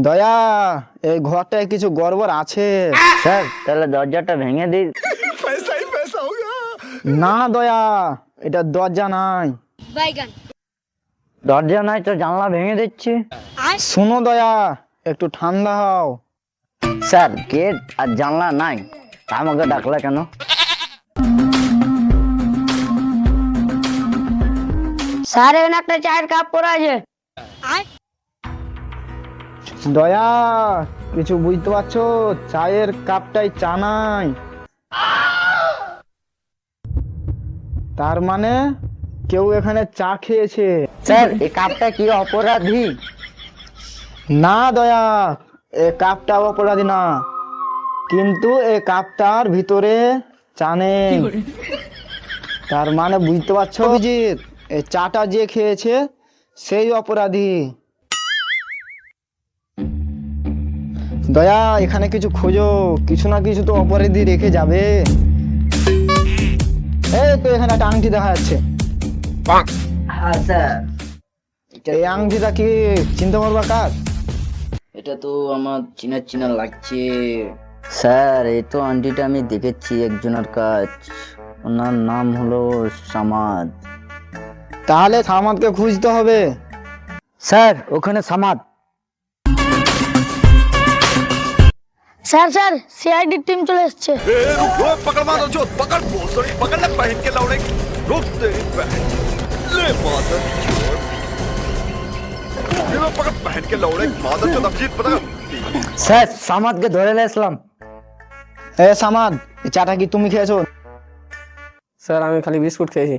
দয়া, এই ঘরটায় কিছু গড়বড় আছে। স্যার তাহলে দরজাটা ভেঙে দিই। না দয়া, এটা দরজা নাই। দরজা নাই তো জানলা ভেঙে দিচ্ছি। শোনো দয়া, একটু ঠান্ডা হও। স্যার গেট আর জানলা নাই, তা আমাকে ডাকলা কেন? স্যার এখানে একটা চায়ের কাপ পড়ে আছে। দয়া, কিছু বুঝতে পারছো? চায়ের কাপটাই চা নাই। তার মানে কেউ এখানে চা খেয়েছে। স্যার এই কাপটা কি অপরাধী? না দয়া, এ কাপটা অপরাধী না, কিন্তু এই কাপটার ভিতরে চা নেই। তার মানে বুঝতে পারছো অভিজিৎ, এই চাটা যে খেয়েছে সেই অপরাধী। দয়া, এখানে কিছু খোঁজো, কিছু না কিছু তো অপরাধী রেখে যাবে। এই তো এখানে একটা আংটি দেখা যাচ্ছে। হ্যাঁ স্যার, এই আংটিটা কি চিনতে পারবা কার? এটা তো আমার চিনা চিনা লাগছে। স্যার এই তো আন্টিটা আমি দেখেছি একজনের কাজ, ওনার নাম হলো সামাদ। তাহলে সামাদকে খুঁজতে হবে। স্যার ওখানে Samad. Sir sir CID team চলে এসেছে। रुक पकड़ मारो जो पकड़ भोसड़ी पकड़ ले पहन के लौड़े रुक तेरी बहन ले मादर चोद ये लो पकड़ पहन के लौड़े मादर चोद अभिजीत पता স্যার সামাদকে ধরে নিয়েছিলাম। এ সামাদ, এই চাটা কি তুমি খেয়েছো? স্যার আমি খালি বিস্কুট খেয়েছি।